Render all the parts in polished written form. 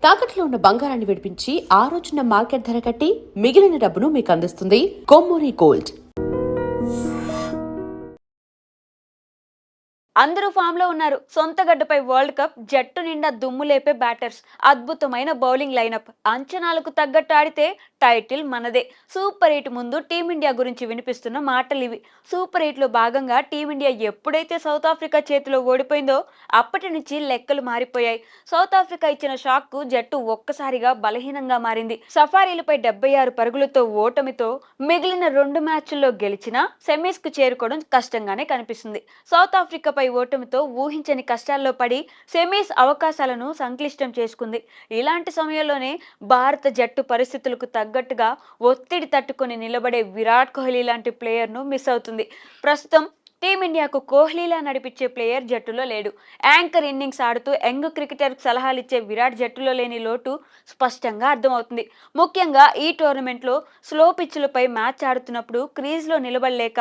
తాకట్లో ఉన్న బంగారాన్ని విడిపించి ఆ రోజున మార్కెట్ ధర కట్టి మిగిలిన డబ్బును మీకు అందిస్తుంది కొమ్మూరి గోల్డ్. అందరూ ఫామ్ లో ఉన్నారు. సొంత గడ్డపై వరల్డ్ కప్, జట్టు నిండా దుమ్ము లేపే బ్యాటర్స్, అద్భుతమైన బౌలింగ్ లైనప్, అంచనాలకు తగ్గట్టు ఆడితే టైటిల్ మనదే. సూపర్ 8 ముందు టీమిండియా గురించి వినిపిస్తున్న మాటలు ఇవి. సూపర్ 8 లో భాగంగా టీమిండియా ఎప్పుడైతే సౌత్ ఆఫ్రికా చేతిలో ఓడిపోయిందో అప్పటి నుంచి లెక్కలు మారిపోయాయి. సౌత్ ఆఫ్రికా ఇచ్చిన షాక్ కు జట్టు ఒక్కసారిగా బలహీనంగా మారింది. సఫారీలపై 76 పరుగులతో ఓటమితో మిగిలిన 2 మ్యాచ్ల్లో గెలిచినా సెమీస్ కు చేరుకోవడం కష్టంగానే కనిపిస్తుంది. సౌత్ ఆఫ్రికాపై ఓటమితో ఊహించని కష్టాల్లో పడి సెమీస్ అవకాశాలను సంక్లిష్టం చేసుకుంది. ఇలాంటి సమయంలోనే భారత జట్టు పరిస్థితులకు తగ్గట్టుగా ఒత్తిడి తట్టుకొని నిలబడే విరాట్ కోహ్లీ లాంటి ప్లేయర్ను మిస్ అవుతుంది. ప్రస్తుతం టీమిండియాకు కోహ్లీలా నడిపించే ప్లేయర్ జట్టులో లేడు. యాంకర్ ఇన్నింగ్స్ ఆడుతూ యంగ్ క్రికెటర్ సలహాలు ఇచ్చే విరాట్ జట్టులో లేని లోటు స్పష్టంగా అర్థమవుతుంది. ముఖ్యంగా ఈ టోర్నమెంట్లో స్లో పిచ్చులపై మ్యాచ్ ఆడుతున్నప్పుడు క్రీజ్లో నిలబడలేక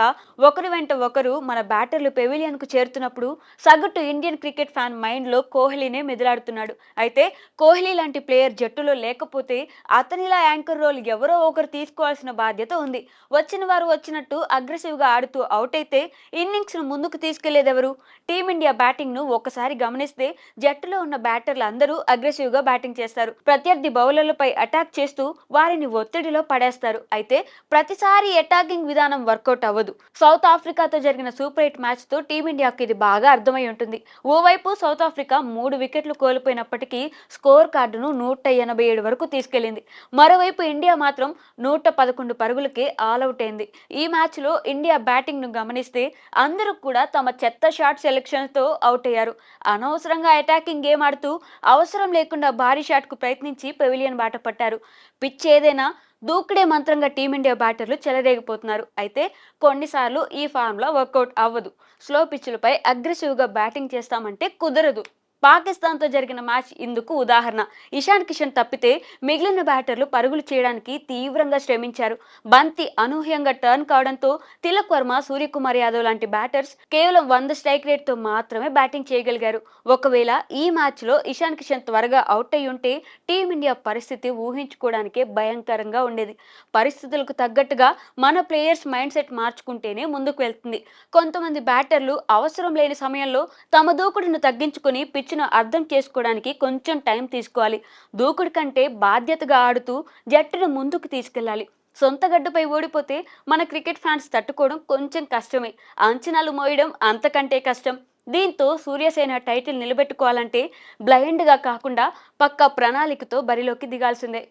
ఒకరి వెంట ఒకరు మన బ్యాటర్లు పెవిలియన్కు చేరుతున్నప్పుడు సగటు ఇండియన్ క్రికెట్ ఫ్యాన్ మైండ్లో కోహ్లీనే మెదలాడుతున్నాడు. అయితే కోహ్లీ లాంటి ప్లేయర్ జట్టులో లేకపోతే అతనిలా యాంకర్ రోల్ ఎవరో ఒకరు తీసుకోవాల్సిన బాధ్యత ఉంది. వచ్చిన వారు వచ్చినట్టు అగ్రెసివ్గా ఆడుతూ అవుట్ అయితే ఇన్నింగ్స్ ను ముందుకు తీసుకెళ్లేదెవరు? టీమిండియా బ్యాటింగ్ ను ఒక్కసారి గమనిస్తే జట్టులో ఉన్న బ్యాటర్లు అందరూ అగ్రెసివ్ గా బ్యాటింగ్ చేస్తారు. ప్రత్యర్థి బౌలర్లపై అటాక్ చేస్తూ వారిని ఒత్తిడిలో పడేస్తారు. అయితే ప్రతిసారి అటాకింగ్ విధానం వర్కౌట్ అవ్వదు. సౌత్ ఆఫ్రికాతో జరిగిన సూపర్ 8 మ్యాచ్ తో టీమిండియాకు ఇది బాగా అర్థమై ఉంటుంది. ఓవైపు సౌత్ ఆఫ్రికా 3 వికెట్లు కోల్పోయినప్పటికీ స్కోర్ కార్డును 187 వరకు తీసుకెళ్లింది. మరోవైపు ఇండియా మాత్రం 111 పరుగులకే ఆల్అౌట్ అయింది. ఈ మ్యాచ్ లో ఇండియా బ్యాటింగ్ ను గమనిస్తే అందరూ కూడా తమ చెత్త షాట్ సెలెక్షన్ తో అవుట్ అయ్యారు. అనవసరంగా అటాకింగ్ గేమ్ ఆడుతూ అవసరం లేకుండా భారీ షాట్ కు ప్రయత్నించి పెవిలియన్ బాట పట్టారు. పిచ్ ఏదైనా దూకుడే మంత్రంగా టీమిండియా బ్యాటర్లు చెలరేగిపోతున్నారు. అయితే కొన్నిసార్లు ఈ ఫార్ములా వర్కౌట్ అవ్వదు. స్లో పిచ్చులపై అగ్రెసివ్ గా బ్యాటింగ్ చేస్తామంటే కుదరదు. పాకిస్తాన్తో జరిగిన మ్యాచ్ ఇందుకు ఉదాహరణ. ఇషాన్ కిషన్ తప్పితే మిగిలిన బ్యాటర్లు పరుగులు చేయడానికి తీవ్రంగా శ్రమించారు. బంతి అనూహ్యంగా టర్న్ కావడంతో తిలక్ వర్మ, సూర్యకుమార్ యాదవ్ లాంటి బ్యాటర్స్ కేవలం 100 స్ట్రైక్ రేట్ తో మాత్రమే బ్యాటింగ్ చేయగలిగారు. ఒకవేళ ఈ మ్యాచ్ లో ఇషాన్ కిషన్ త్వరగా అవుట్ అయి ఉంటే టీమిండియా పరిస్థితి ఊహించుకోవడానికే భయంకరంగా ఉండేది. పరిస్థితులకు తగ్గట్టుగా మన ప్లేయర్స్ మైండ్ సెట్ మార్చుకుంటేనే ముందుకు వెళ్తుంది. కొంతమంది బ్యాటర్లు అవసరం లేని సమయంలో తమ దూకుడును తగ్గించుకుని పిచ్చును అర్థం చేసుకోవడానికి కొంచెం టైం తీసుకోవాలి. దూకుడు కంటే బాధ్యతగా ఆడుతూ జట్టును ముందుకు తీసుకెళ్లాలి. సొంత గడ్డపై ఓడిపోతే మన క్రికెట్ ఫ్యాన్స్ తట్టుకోవడం కొంచెం కష్టమే, అంచనాలు మోయడం అంతకంటే కష్టం. దీంతో సూర్యసేన టైటిల్ నిలబెట్టుకోవాలంటే బ్లైండ్గా కాకుండా పక్కా ప్రణాళికతో బరిలోకి దిగాల్సిందే.